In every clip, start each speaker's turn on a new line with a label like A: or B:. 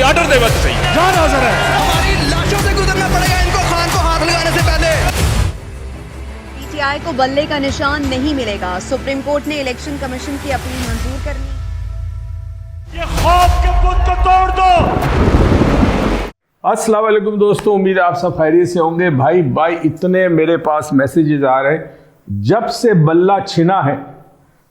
A: Order दे वक्त सही
B: जान हाजिर है।
C: हमारी लाशों से गुजरना पड़ेगा इनको खान को हाथ लगाने से पहले।
D: पीटीआई को बल्ले का निशान नहीं मिलेगा, सुप्रीम कोर्ट ने इलेक्शन कमीशन की अपील मंजूर कर ली।
B: ये खौफ के बुत को तोड़ दो।
E: अस्सलाम वालेकुम दोस्तों, उम्मीद है आप सब खैरियत से होंगे। भाई इतने मेरे पास मैसेजेस आ रहे हैं, जब से बल्ला छिना है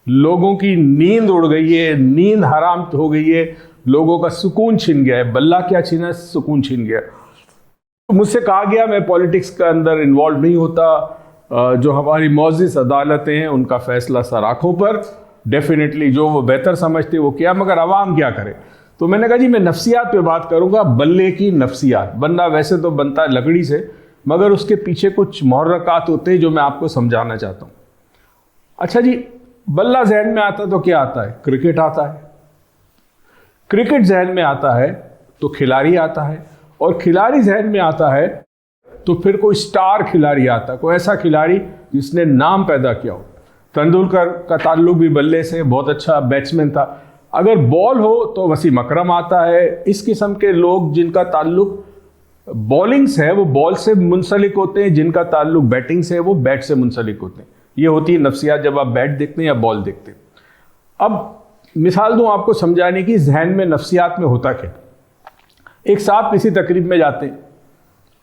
E: लोगों की नींद उड़ गई है, नींद हराम हो गई है, लोगों का सुकून छिन गया है। बल्ला क्या छिना, सुकून छिन गया। तो मुझसे कहा गया मैं पॉलिटिक्स के अंदर इन्वॉल्व नहीं होता, जो हमारी मौजिज़ अदालतें हैं उनका फैसला सर आँखों पर, डेफिनेटली जो वो बेहतर समझते वो किया, मगर आवाम क्या करे। तो मैंने कहा जी मैं नफ्सियात पे बात करूंगा, बल्ले की नफ्सियात। बंदा वैसे तो बनता है लकड़ी से, मगर उसके पीछे कुछ मुहर्रकात होते हैं जो मैं आपको समझाना चाहता हूँ। अच्छा जी, बल्ला जहन में आता तो क्या आता है? क्रिकेट आता है। क्रिकेट जहन में आता है तो खिलाड़ी आता है, और खिलाड़ी जहन में आता है तो फिर कोई स्टार खिलाड़ी आता है, कोई ऐसा खिलाड़ी जिसने नाम पैदा किया हो। तेंदुलकर का ताल्लुक भी बल्ले से, बहुत अच्छा बैट्समैन था। अगर बॉल हो तो वसीम अकरम आता है। इस किस्म के लोग जिनका ताल्लुक बॉलिंग से है वो बॉल से मुंसलिक होते हैं, जिनका ताल्लुक बैटिंग से है वो बैट से मुंसलिक होते हैं। ये होती है नफ्सियात जब आप बैट देखते हैं या बॉल देखते हैं। अब मिसाल दूं आपको समझाने की, जहन में नफ्सियात में होता क्या। एक साहब किसी तकरीब में जाते हैं,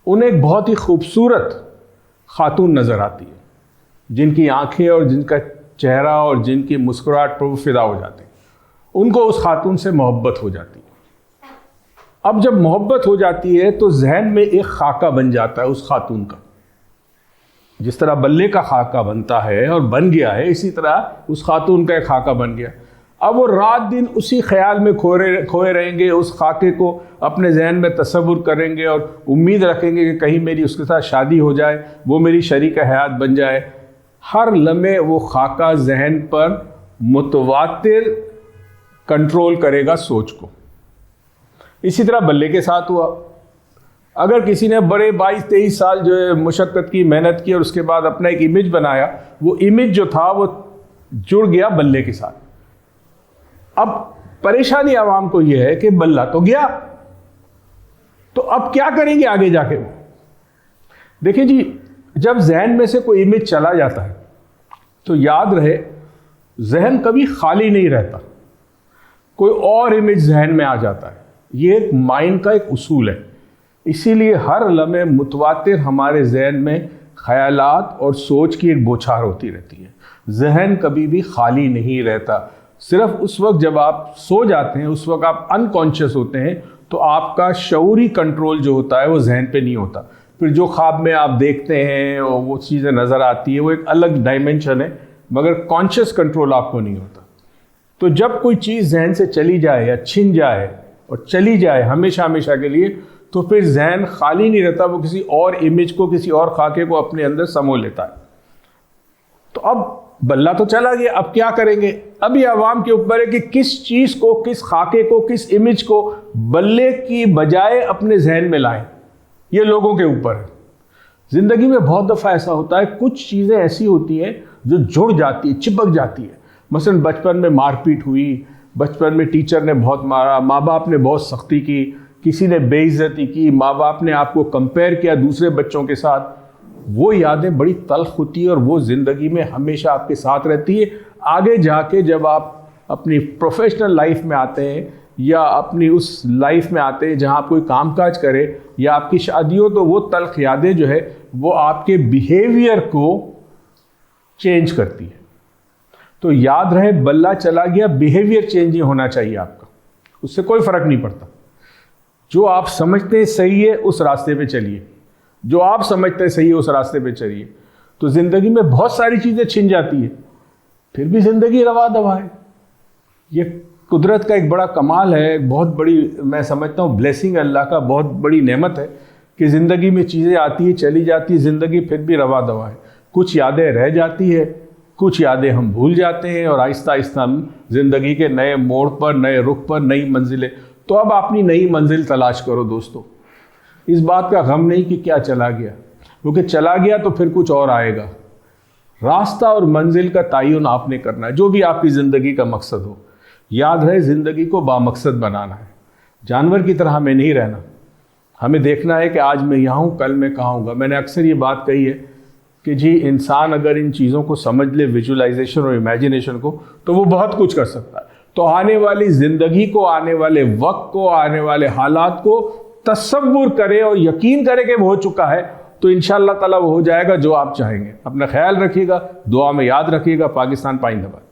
E: उन्हें एक बहुत ही खूबसूरत खातून नजर आती है, जिनकी आंखें और जिनका चेहरा और जिनकी मुस्कुराहट पर वो फिदा हो जाते हैं। उनको उस खातून से मोहब्बत हो जाती है। अब जब मोहब्बत हो जाती है तो जहन में एक खाका बन जाता है उस खातून का। जिस तरह बल्ले का खाका बनता है और बन गया है, इसी तरह उस खातून का एक खाका बन गया। अब वो रात दिन उसी ख्याल में खोए रहेंगे, उस खाके को अपने जहन में तसव्वुर करेंगे और उम्मीद रखेंगे कि कहीं मेरी उसके साथ शादी हो जाए, वो मेरी शरीक हयात बन जाए। हर लम्हे वो खाका जहन पर मुतवातिर कंट्रोल करेगा सोच को। इसी तरह बल्ले के साथ हुआ। अगर किसी ने बड़े 22-23 साल जो है मुशक्कत की, मेहनत की और उसके बाद अपना एक इमेज बनाया, वो इमेज जो था वो जुड़ गया बल्ले के साथ। अब परेशानी आवाम को यह है कि बल्ला तो गया, तो अब क्या करेंगे आगे जाके। देखिए जी, जब जहन में से कोई इमेज चला जाता है तो याद रहे जहन कभी खाली नहीं रहता, कोई और इमेज जहन में आ जाता है। ये एक माइंड का एक उसूल है। इसीलिए हर लम्हे मुतवातिर हमारे जहन में ख्यालात और सोच की एक बौछार होती रहती है। जहन कभी भी खाली नहीं रहता। सिर्फ उस वक्त जब आप सो जाते हैं, उस वक्त आप अनकॉन्शियस होते हैं, तो आपका शऊरी कंट्रोल जो होता है वो जहन पे नहीं होता। फिर जो ख्वाब में आप देखते हैं और वो चीज़ें नज़र आती है, वो एक अलग डायमेंशन है, मगर कॉन्शियस कंट्रोल आपको नहीं होता। तो जब कोई चीज़ जहन से चली जाए या छिन जाए और चली जाए हमेशा हमेशा के लिए, तो फिर जहन खाली नहीं रहता, वो किसी और इमेज को, किसी और खाके को अपने अंदर समो लेता है। तो अब बल्ला तो चला गया, अब क्या करेंगे। अब ये आवाम के ऊपर है कि किस चीज़ को, किस खाके को, किस इमेज को बल्ले की बजाय अपने जहन में लाएं। ये लोगों के ऊपर है। जिंदगी में बहुत दफ़ा ऐसा होता है, कुछ चीज़ें ऐसी होती हैं जो जुड़ जाती है, चिपक जाती है। मसलन बचपन में मारपीट हुई, बचपन में टीचर ने बहुत मारा, माँ बाप ने बहुत सख्ती की, किसी ने बेइज्जती की, माँ बाप ने आपको कंपेयर किया दूसरे बच्चों के साथ, वो यादें बड़ी तल्ख होती है और वो ज़िंदगी में हमेशा आपके साथ रहती है। आगे जाके जब आप अपनी प्रोफेशनल लाइफ में आते हैं या अपनी उस लाइफ में आते हैं जहाँ आप कोई कामकाज करे या आपकी शादी हो, तो वो तल्ख यादें जो है वो आपके बिहेवियर को चेंज करती है। तो याद रहे, बल्ला चला गया, बिहेवियर चेंज ही होना चाहिए आपका, उससे कोई फर्क नहीं पड़ता। जो आप समझते हैं सही है उस रास्ते पे चलिए, जो आप समझते हैं सही है उस रास्ते पे चलिए। तो जिंदगी में बहुत सारी चीजें छिन जाती है, फिर भी जिंदगी रवा दवा है। ये कुदरत का एक बड़ा कमाल है, बहुत बड़ी, मैं समझता हूँ ब्लेसिंग अल्लाह का, बहुत बड़ी नेमत है कि ज़िंदगी में चीज़ें आती है चली जाती है, ज़िंदगी फिर भी रवा दवा है। कुछ यादें रह जाती है, कुछ यादें हम भूल जाते हैं और आहिस्ता आहिस्ता हम ज़िंदगी के नए मोड़ पर, नए रुख पर, नई मंजिलें। तो अब अपनी नई मंजिल तलाश करो दोस्तों। इस बात का गम नहीं कि क्या चला गया, क्योंकि चला गया तो फिर कुछ और आएगा। रास्ता और मंजिल का तयन आपने करना है, जो भी आपकी ज़िंदगी का मकसद हो। याद रहे, ज़िंदगी को बामकसद बनाना है। जानवर की तरह हमें नहीं रहना। हमें देखना है कि आज मैं यहाँ हूँ, कल मैं कहाँ हूँगा। मैंने अक्सर ये बात कही है कि जी इंसान अगर इन चीज़ों को समझ ले, विजुअलाइजेशन और इमेजिनेशन को, तो वो बहुत कुछ कर सकता है। तो आने वाली ज़िंदगी को, आने वाले वक्त को, आने वाले हालात को तसव्वुर करे और यकीन करे कि वो हो चुका है, तो इंशाअल्लाह ताला वो हो जाएगा जो आप चाहेंगे। अपना ख्याल रखिएगा, दुआ में याद रखिएगा। पाकिस्तान पाइंदाबाद।